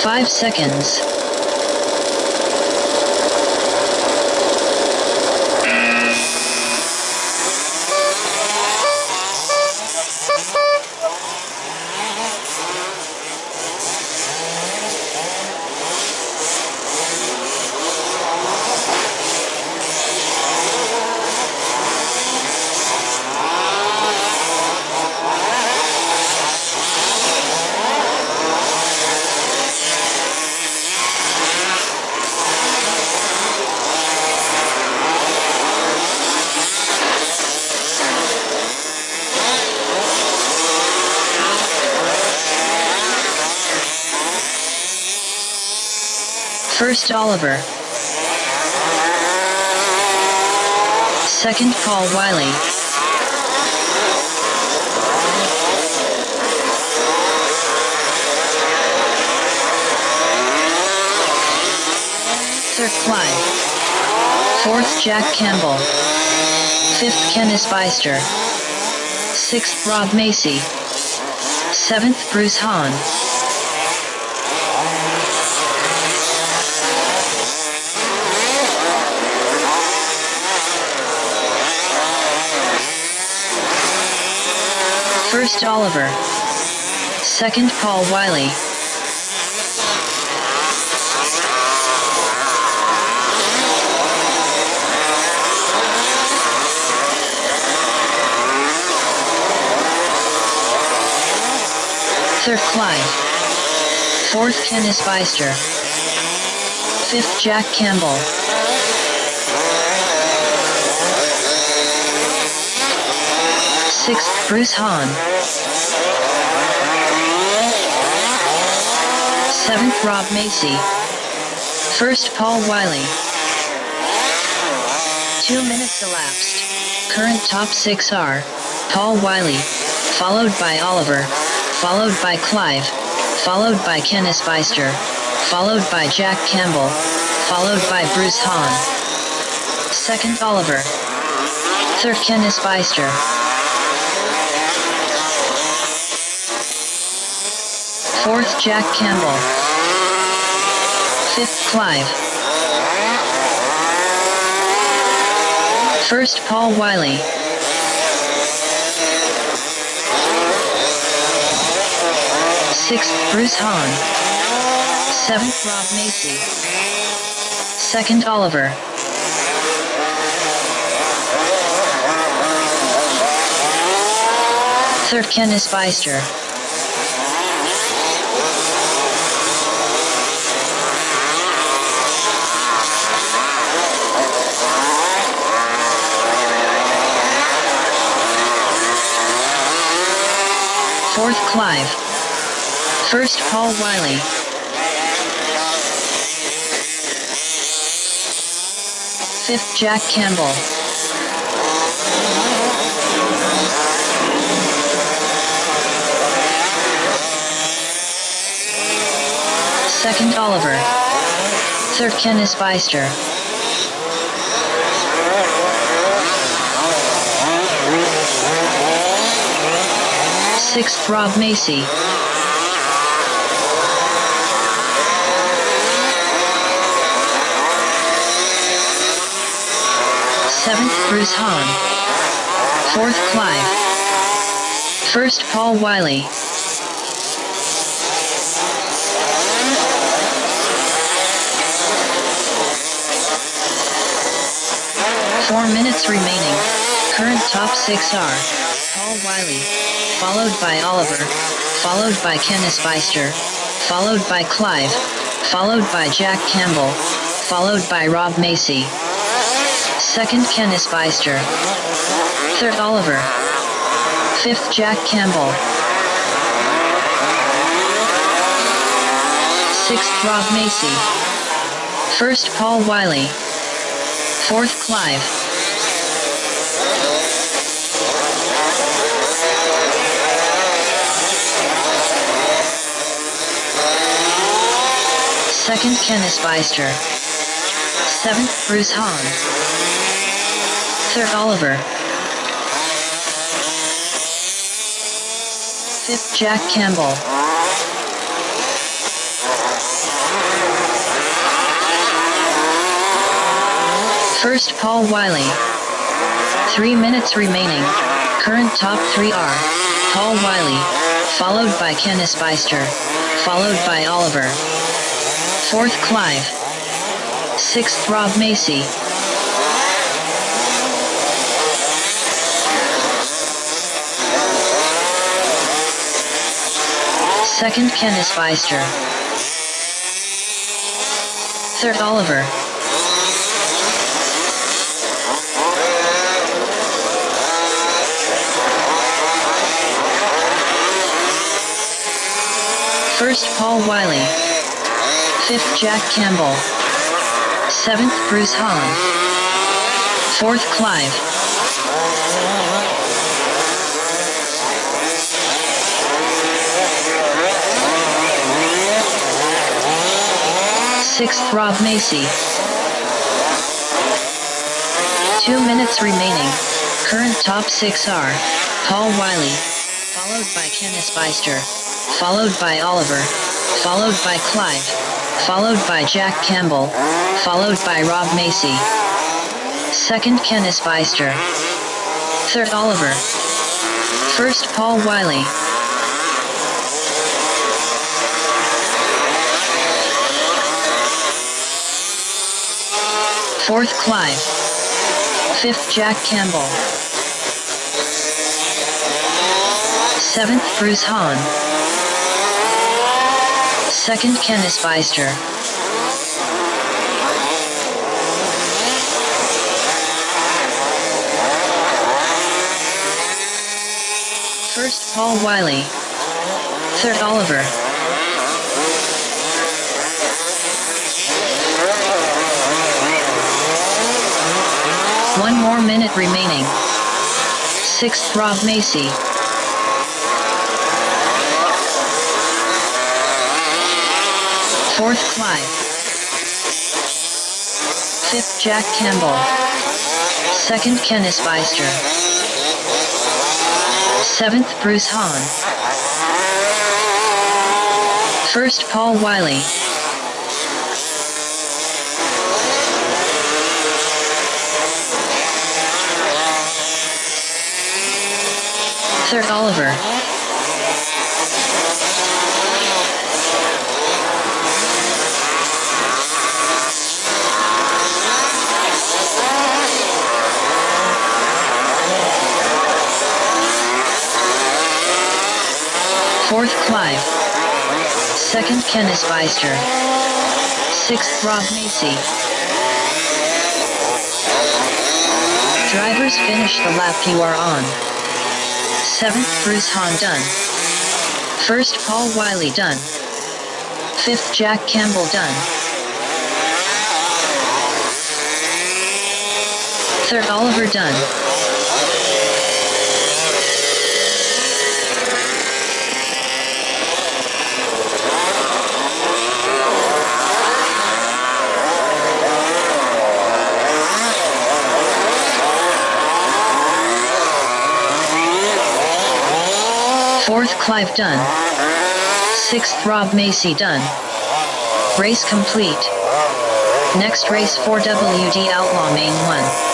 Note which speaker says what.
Speaker 1: 5 seconds. First Oliver. Second Paul Wiley. Third Clyde. Fourth Jack Campbell. Fifth Kenneth Beister. Sixth Rob Macy. Seventh Bruce Hahn. First Oliver. Second Paul Wiley. Third Clyde. Fourth Kenneth Beister. Fifth Jack Campbell. Sixth Bruce Hahn. Seventh Rob Macy. First Paul Wiley. 2 minutes elapsed. Current top 6 are Paul Wiley, followed by Oliver, followed by Clive, followed by Kenneth Beister, followed by Jack Campbell, followed by Bruce Hahn. Second Oliver. Third Kenneth Beister. Fourth Jack Campbell. Fifth Clive. First Paul Wiley. Sixth Bruce Hahn. Seventh Rob Macy. Second Oliver. Third Kenneth Beister. Fourth Clive. First Paul Wiley. Fifth Jack Campbell. Second Oliver. Third Kenneth Beister. Sixth Rob Macy. Seventh Bruce Hahn. Fourth Clive. First Paul Wiley. Four minutes remaining. Current top 6 are Paul Wiley, followed by Oliver, followed by Kenneth Beister, followed by Clive, followed by Jack Campbell, followed by Rob Macy. Second Kenneth Beister. Third Oliver. Fifth Jack Campbell. Sixth Rob Macy. First Paul Wiley. Fourth Clive. Second Kenneth Beister. Seventh Bruce Hahn. Third Oliver. Fifth Jack Campbell. First Paul Wiley. 3 minutes remaining. Current top 3 are Paul Wiley, followed by Kenneth Beister, followed by Oliver. 4th Clive. 6th Rob Macy. 2nd Kenneth Beister. 3rd Oliver. 1st Paul Wiley. 5th Jack Campbell. 7th Bruce Holland. 4th Clive. 6th Rob Macy. 2 minutes remaining. Current top 6 are Paul Wiley, followed by Kenneth Beister, followed by Oliver, followed by Clive, followed by Jack Campbell, followed by Rob Macy. 2nd Kenneth Beister. 3rd Oliver. 1st Paul Wiley. 4th Clive. 5th Jack Campbell. 7th Bruce Hahn. 2nd Kenneth Beister. 1st Paul Wiley. 3rd Oliver. One more minute remaining. 6th Rob Macy. 4th Clive. 5th Jack Campbell. 2nd Kenneth Beister. 7th Bruce Hahn. 1st Paul Wiley. 3rd Oliver. 4th Clive. 2nd Kenneth Beister. 6th Rob Macy. Drivers finish the lap you are on. 7th Bruce Hahn done. 1st Paul Wiley done. 5th Jack Campbell done. 3rd Oliver done. Fourth Clive done. 6th Rob Macy done. Race complete. Next race 4WD Outlaw Main 1.